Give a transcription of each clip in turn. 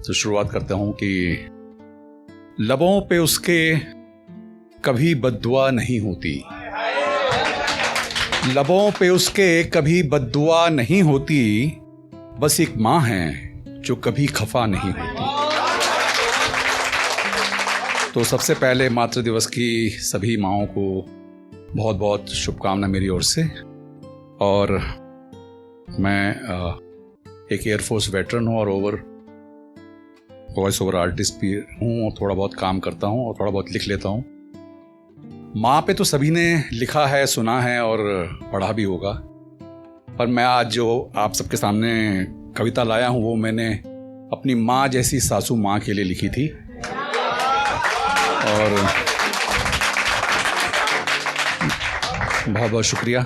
तो शुरुआत करता हूँ कि लबों पे उसके कभी बद्दुआ नहीं होती, लबों पे उसके कभी बद्दुआ नहीं होती, बस एक माँ है जो कभी खफा नहीं होती। तो सबसे पहले मातृ दिवस की सभी माँओं को बहुत बहुत शुभकामना मेरी ओर से। और मैं एक एयरफोर्स वेटरन हूँ और वॉइस ओवर आर्टिस्ट भी हूँ और थोड़ा बहुत काम करता हूँ और थोड़ा बहुत लिख लेता हूँ। माँ पे तो सभी ने लिखा है, सुना है और पढ़ा भी होगा, पर मैं आज जो आप सबके सामने कविता लाया हूँ वो मैंने अपनी माँ जैसी सासू माँ के लिए लिखी थी। और बहुत बहुत शुक्रिया।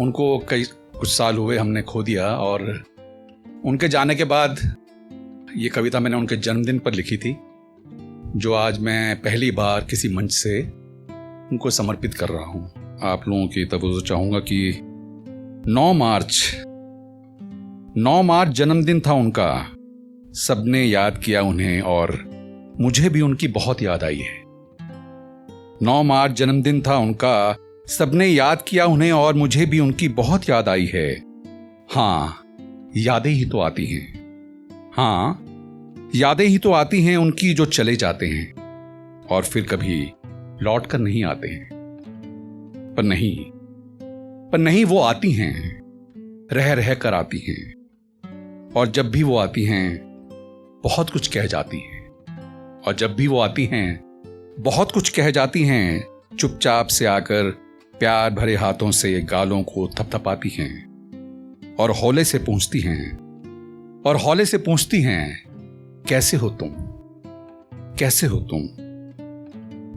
उनको कुछ साल हुए हमने खो दिया और उनके जाने के बाद ये कविता मैंने उनके जन्मदिन पर लिखी थी, जो आज मैं पहली बार किसी मंच से उनको समर्पित कर रहा हूँ। आप लोगों की तवज्जो चाहूँगा कि 9 मार्च जन्मदिन था उनका। सबने याद किया उन्हें और मुझे भी उनकी बहुत याद आई है। 9 मार्च जन्मदिन था उनका, सबने याद किया उन्हें और मुझे भी उनकी बहुत याद आई है। हाँ, यादें ही तो आती हैं। हाँ, यादें ही तो आती हैं उनकी जो चले जाते हैं और फिर कभी लौट कर नहीं आते हैं। पर नहीं वो आती हैं, रह रह कर आती हैं। और जब भी वो आती हैं बहुत कुछ कह जाती हैं। और जब भी वो आती हैं बहुत कुछ कह जाती हैं। चुपचाप से आकर प्यार भरे हाथों से गालों को थपथपाती हैं और हौले से पूछती हैं कैसे हो तुम, कैसे हो तुम।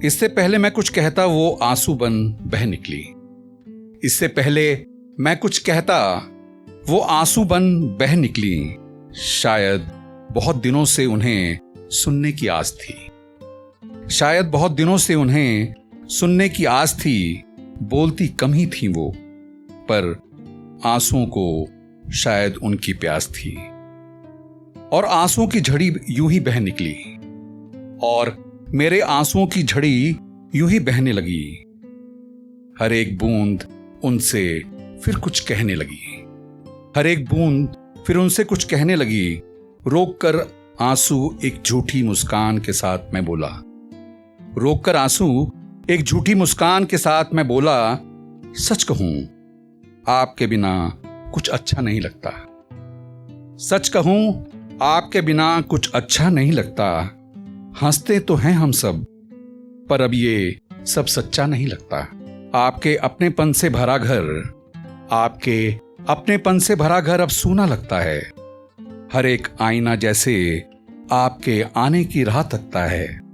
इससे पहले मैं कुछ कहता वो आंसू बन बह निकली। इससे पहले मैं कुछ कहता वो आंसू बन बह निकली। शायद बहुत दिनों से उन्हें सुनने की आस थी। शायद बहुत दिनों से उन्हें सुनने की आस थी। बोलती कम ही थी वो, पर आंसुओं को शायद उनकी प्यास थी। और आंसुओं की झड़ी यूं ही बह निकली और मेरे आंसुओं की झड़ी यूं ही बहने लगी। हर एक बूंद उनसे फिर कुछ कहने लगी। हर एक बूंद फिर उनसे कुछ कहने लगी। रोक कर आंसू एक झूठी मुस्कान के साथ मैं बोला। रोक कर आंसू एक झूठी मुस्कान के साथ मैं बोला, सच कहूं आपके बिना कुछ अच्छा नहीं लगता। सच कहूं आपके बिना कुछ अच्छा नहीं लगता। हंसते तो हैं हम सब, पर अब ये सब सच्चा नहीं लगता। आपके अपनेपन से भरा घर अब सूना लगता है। हर एक आईना जैसे आपके आने की राह तकता है।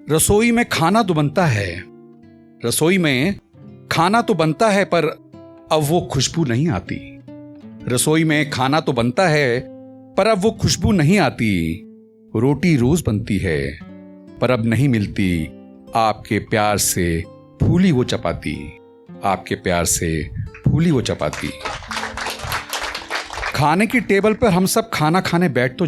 रसोई में खाना तो बनता है, पर अब वो खुशबू नहीं आती। रसोई में खाना तो बनता है, पर अब वो खुशबू नहीं आती। रोटी रोज बनती है, पर अब नहीं मिलती आपके प्यार से फूली वो चपाती। आपके प्यार से फूली वो चपाती। खाने की टेबल पर हम सब खाना खाने बैठ तो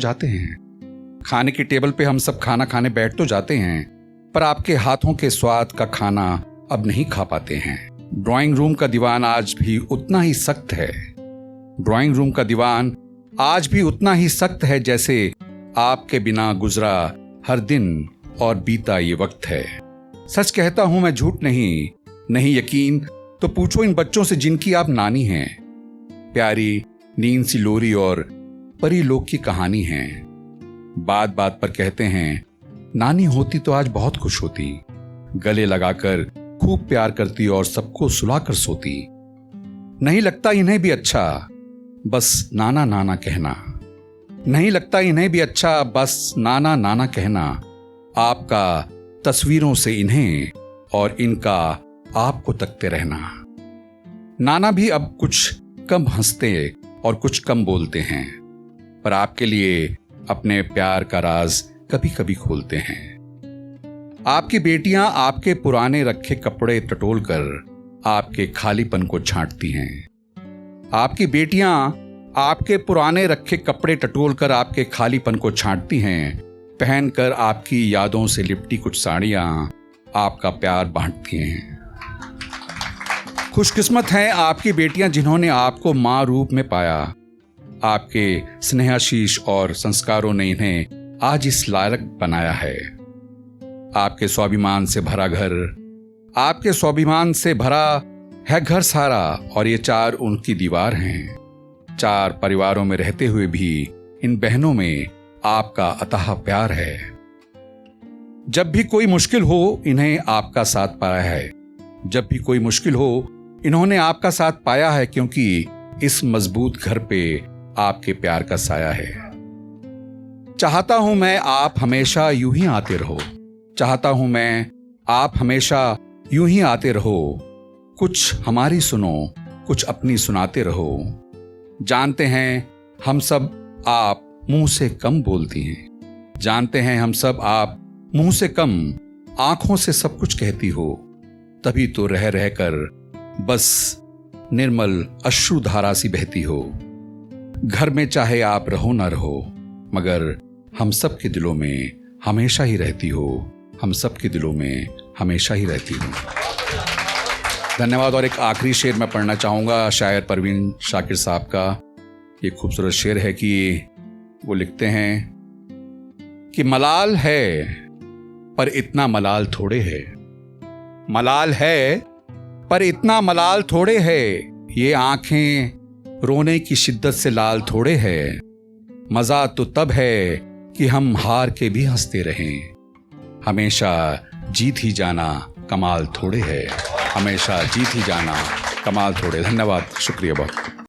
जाते हैं। पर आपके हाथों के स्वाद का खाना अब नहीं खा पाते हैं। ड्राइंग रूम का दीवान आज भी उतना ही सख्त है जैसे आपके बिना गुजरा हर दिन और बीता ये वक्त है। सच कहता हूं मैं, झूठ नहीं यकीन तो पूछो इन बच्चों से जिनकी आप नानी हैं। प्यारी नींद सी लोरी और परी लोक की कहानी है। बात बात पर कहते हैं नानी होती तो आज बहुत खुश होती। गले लगाकर खूब प्यार करती और सबको सुलाकर सोती। नहीं लगता इन्हें भी अच्छा बस नाना नाना कहना। आपका तस्वीरों से इन्हें और इनका आपको तकते रहना। नाना भी अब कुछ कम हंसते और कुछ कम बोलते हैं, पर आपके लिए अपने प्यार का राज कभी कभी खोलते हैं। आपकी बेटियां आपके पुराने रखे कपड़े टटोल कर आपके खालीपन को छांटती हैं। आपकी बेटियां आपके पुराने रखे कपड़े टटोल कर आपके खालीपन को छांटती हैं, पहनकर आपकी यादों से लिपटी कुछ साड़ियां आपका प्यार बांटती हैं। खुशकिस्मत हैं आपकी बेटियां जिन्होंने आपको मां रूप में पाया। आपके स्नेहाशीष और संस्कारों ने इन्हें आज इस लायक बनाया है। आपके स्वाभिमान से भरा घर, आपके स्वाभिमान से भरा है घर सारा, और ये 4 उनकी दीवार हैं। 4 परिवारों में रहते हुए भी इन बहनों में आपका अथाह प्यार है। जब भी कोई मुश्किल हो इन्हें आपका साथ पाया है। जब भी कोई मुश्किल हो इन्होंने आपका साथ पाया है, क्योंकि इस मजबूत घर पे आपके प्यार का साया है। चाहता हूं मैं आप हमेशा यूं ही आते रहो। चाहता हूं मैं आप हमेशा यूं ही आते रहो। कुछ हमारी सुनो, कुछ अपनी सुनाते रहो। जानते हैं हम सब आप मुंह से कम बोलती हैं। जानते हैं हम सब आप मुंह से कम आंखों से सब कुछ कहती हो। तभी तो रह रहकर बस निर्मल अश्रुधारा सी बहती हो। घर में चाहे आप रहो ना रहो, मगर हम सब के दिलों में हमेशा ही रहती हो। हम सब के दिलों में हमेशा ही रहती हो। धन्यवाद। और एक आखिरी शेर मैं पढ़ना चाहूँगा शायर परवीन शाकिर साहब का। ये खूबसूरत शेर है कि वो लिखते हैं कि मलाल है पर इतना मलाल थोड़े है। मलाल है पर इतना मलाल थोड़े है। ये आंखें रोने की शिद्दत से लाल थोड़े है। मजा तो तब है कि हम हार के भी हंसते रहें। हमेशा जीत ही जाना कमाल थोड़े है। हमेशा जीत ही जाना कमाल थोड़े। धन्यवाद, शुक्रिया बहुत।